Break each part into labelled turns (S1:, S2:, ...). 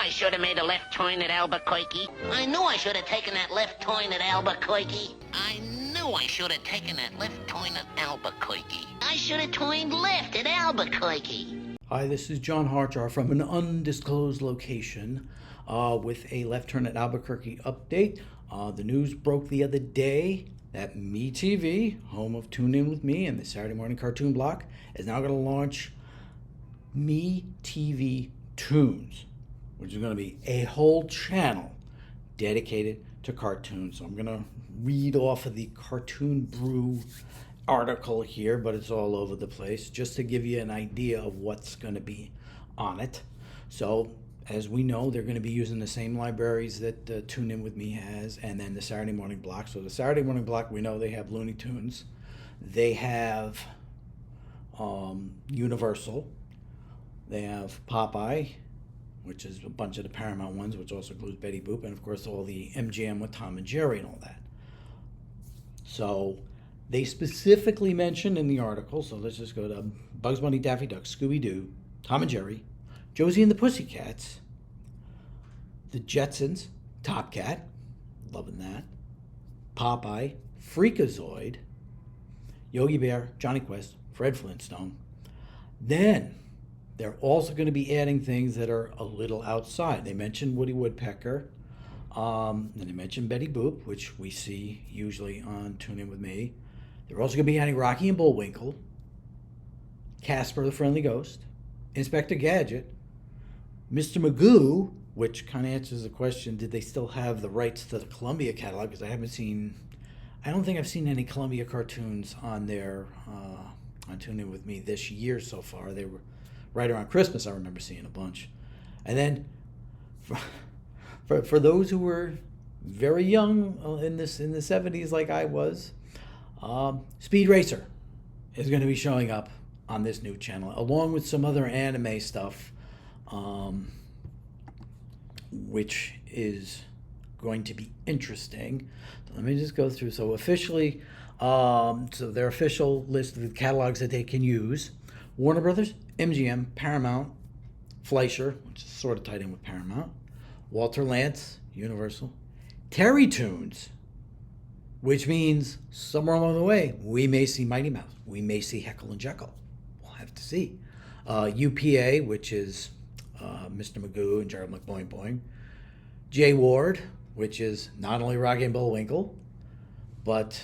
S1: I should have made a left turn at Albuquerque. I knew I should have taken that left turn at Albuquerque. I knew I should have taken that left turn at Albuquerque. I should have turned left at Albuquerque.
S2: Hi, this is John Harchar from an undisclosed location with a left turn at Albuquerque update. The news broke the other day that MeTV, home of Tune In With Me and the Saturday morning cartoon block, is now going to launch MeTV Toons, which is going to be a whole channel dedicated to cartoons. So I'm going to read off of the Cartoon Brew article here, but it's all over the place, just to give you an idea of what's going to be on it. So as we know, they're going to be using the same libraries that Tune In With Me has, and then the Saturday morning block. So the Saturday morning block, we know they have Looney Tunes. They have Universal. They have Popeye, which is a bunch of the Paramount ones, which also includes Betty Boop, and of course all the MGM with Tom and Jerry and all that. So they specifically mentioned in the article, so let's just go to Bugs Bunny, Daffy Duck, Scooby-Doo, Tom and Jerry, Josie and the Pussycats, the Jetsons, Top Cat, loving that, Popeye, Freakazoid, Yogi Bear, Johnny Quest, Fred Flintstone. Then they're also going to be adding things that are a little outside. They mentioned Woody Woodpecker, and they mentioned Betty Boop, which we see usually on Tune In With Me. They're also going to be adding Rocky and Bullwinkle, Casper the Friendly Ghost, Inspector Gadget, Mr. Magoo, which kind of answers the question, did they still have the rights to the Columbia catalog? Because I don't think I've seen any Columbia cartoons on their, on Tune In With Me this year so far. They were right around Christmas, I remember seeing a bunch. And then for those who were very young in the 70s like I was, Speed Racer is going to be showing up on this new channel, along with some other anime stuff, which is going to be interesting. So let me just go through. So officially, so their official list of the catalogs that they can use: Warner Brothers, MGM, Paramount, Fleischer, which is sort of tied in with Paramount, Walter Lantz, Universal, Terry Toons, which means somewhere along the way, we may see Mighty Mouse. We may see Heckle and Jekyll. We'll have to see. UPA, which is Mr. Magoo and Gerald McBoing Boing. Jay Ward, which is not only Rocky and Bullwinkle, but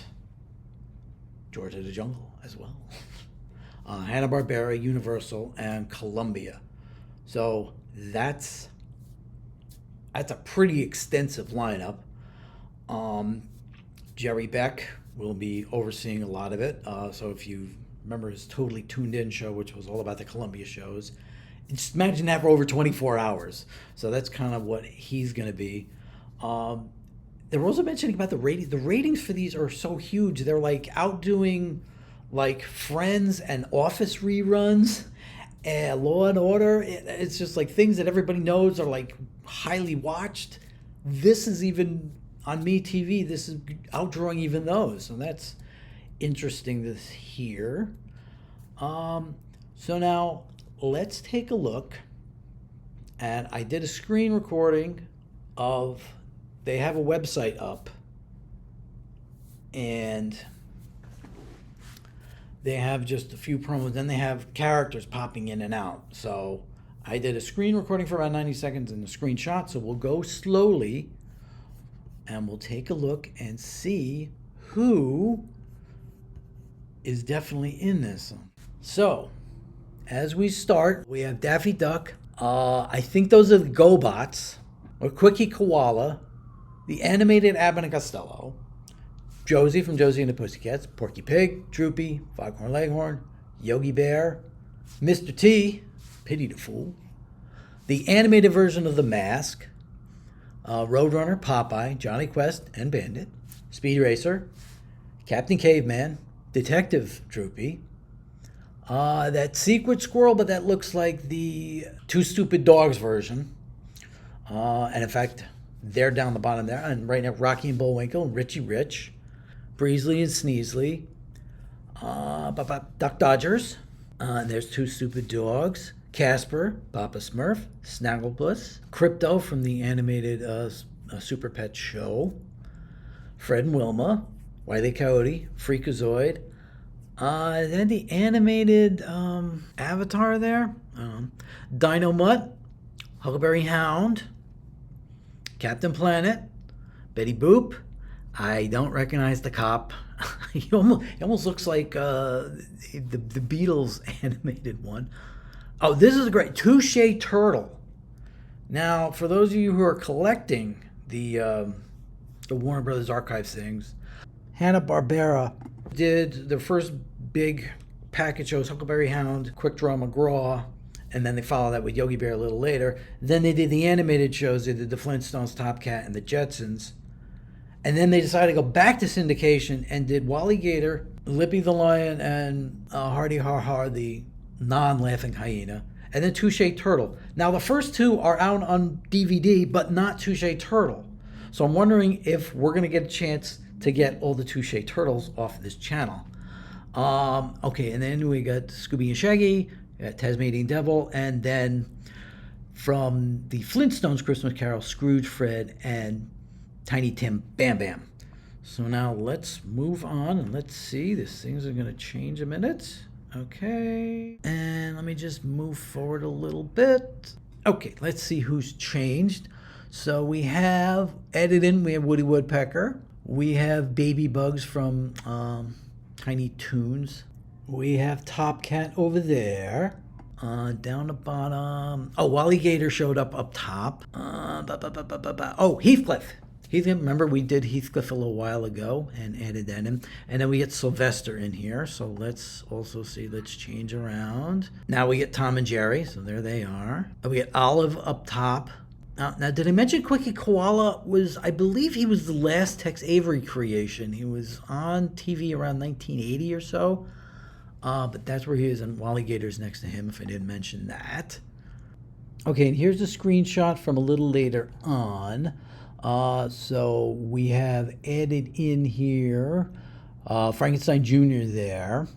S2: George of the Jungle as well. Hanna-Barbera, Universal, and Columbia. So that's a pretty extensive lineup. Jerry Beck will be overseeing a lot of it. So if you remember his Totally Tuned In show, which was all about the Columbia shows, just imagine that for over 24 hours. So that's kind of what he's going to be. They were also mentioning about the ratings. The ratings for these are so huge. They're like outdoing like Friends and Office reruns and Law and Order. It's just like things that everybody knows are like highly watched. This is even on MeTV, this is outdrawing even those. So that's interesting to hear. So now let's take a look. And I did a screen recording of, they have a website up. And they have just a few promos. Then they have characters popping in and out. So I did a screen recording for about 90 seconds and a screenshot. So we'll go slowly and we'll take a look and see who is definitely in this. So as we start, we have Daffy Duck. I think those are the GoBots, or Quickie Koala, the animated Abbott and Costello, Josie from Josie and the Pussycats, Porky Pig, Droopy, Foghorn Leghorn, Yogi Bear, Mr. T, Pity the Fool, the animated version of The Mask, Roadrunner, Popeye, Johnny Quest, and Bandit, Speed Racer, Captain Caveman, Detective Droopy, that Secret Squirrel, but that looks like the Two Stupid Dogs version. And in fact, they're down the bottom there. And right now, Rocky and Bullwinkle, and Richie Rich, Breezely and Sneezely, Duck Dodgers, and there's Two Stupid Dogs, Casper, Papa Smurf, Snagglepuss, Crypto from the animated Super Pet show, Fred and Wilma, Wile E. Coyote, Freakazoid, then the animated Avatar there, Dino Mutt, Huckleberry Hound, Captain Planet, Betty Boop. I don't recognize the cop. He almost looks like the Beatles animated one. Oh, this is great. Touche Turtle. Now, for those of you who are collecting the Warner Brothers Archive things, Hanna-Barbera did their first big package shows, Huckleberry Hound, Quick Draw McGraw, and then they followed that with Yogi Bear a little later. Then they did the animated shows. They did the Flintstones, Top Cat, and the Jetsons. And then they decided to go back to syndication and did Wally Gator, Lippy the Lion, and Hardy Har Har, the non-laughing hyena, and then Touche Turtle. Now, the first two are out on DVD, but not Touche Turtle. So I'm wondering if we're going to get a chance to get all the Touche Turtles off of this channel. Okay, and then we got Scooby and Shaggy, Tasmanian Devil, and then from the Flintstones Christmas Carol, Scrooge, Fred, and Tiny Tim Bam Bam. So now let's move on and let's see. These things are going to change a minute. Okay, and let me just move forward a little bit. Okay, let's see who's changed. So we have editing, we have Woody Woodpecker. We have Baby Bugs from Tiny Toons. We have Top Cat over there. Down the bottom. Oh, Wally Gator showed up top. Oh, Heathcliff. Remember we did Heathcliff a little while ago and added that in. And then we get Sylvester in here. So let's also see, let's change around. Now we get Tom and Jerry. So there they are. We get Olive up top. Now, did I mention Quickie Koala was, I believe he was the last Tex Avery creation. He was on TV around 1980 or so. But that's where he is, and Wally Gator's next to him, if I didn't mention that. Okay, and here's a screenshot from a little later on. So we have added in here Frankenstein Jr. there.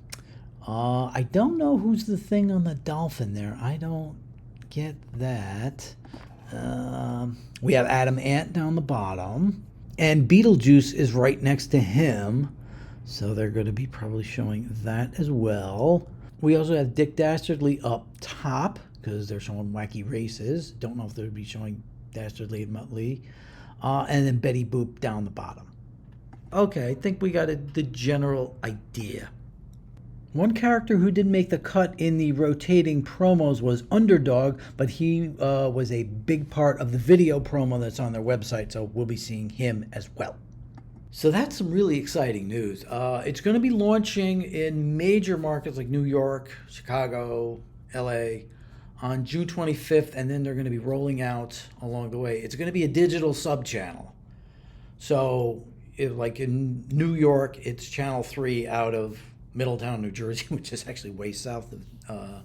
S2: I don't know who's the thing on the dolphin there. I don't get that. We have Adam Ant down the bottom. And Beetlejuice is right next to him. So they're going to be probably showing that as well. We also have Dick Dastardly up top because they're showing Wacky Races. Don't know if they'll be showing Dastardly and Muttley. And then Betty Boop down the bottom. Okay, I think we got the general idea. One character who didn't make the cut in the rotating promos was Underdog, but he was a big part of the video promo that's on their website, so we'll be seeing him as well. So that's some really exciting news. It's going to be launching in major markets like New York, Chicago, LA on June 25th, and then they're going to be rolling out along the way. It's going to be a digital sub-channel. So like in New York, it's Channel 3 out of Middletown, New Jersey, which is actually way south of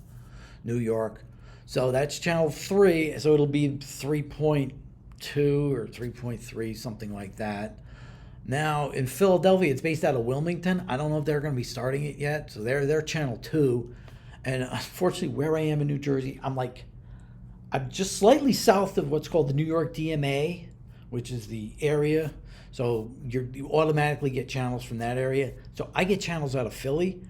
S2: New York. So that's Channel 3, so it'll be 3.2 or 3.3, something like that. Now, in Philadelphia, it's based out of Wilmington. I don't know if they're going to be starting it yet. So they're Channel 2. And unfortunately, where I am in New Jersey, I'm just slightly south of what's called the New York DMA, which is the area. So you automatically get channels from that area. So I get channels out of Philly,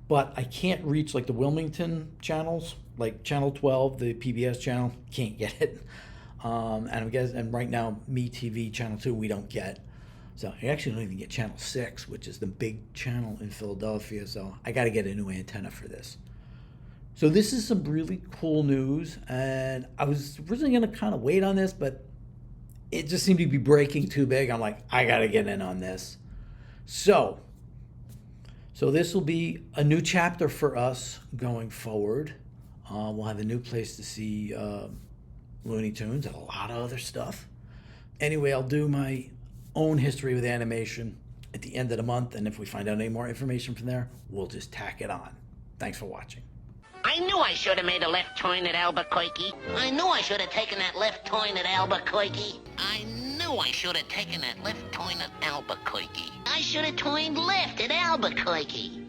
S2: but I can't reach like the Wilmington channels, like Channel 12, the PBS channel. Can't get it. And right now, MeTV Channel 2, we don't get. So I actually don't even get Channel 6, which is the big channel in Philadelphia. So I got to get a new antenna for this. So this is some really cool news. And I was originally going to kind of wait on this, but it just seemed to be breaking too big. I'm like, I got to get in on this. So this will be a new chapter for us going forward. We'll have a new place to see Looney Tunes and a lot of other stuff. Anyway, I'll do my own history with animation at the end of the month, and if we find out any more information from there, we'll just tack it on. Thanks for watching.
S1: I knew I should have made a left turn at Albuquerque. I knew I should have taken that left turn at Albuquerque. I knew I should have taken that left turn at Albuquerque. I should have turned left at Albuquerque.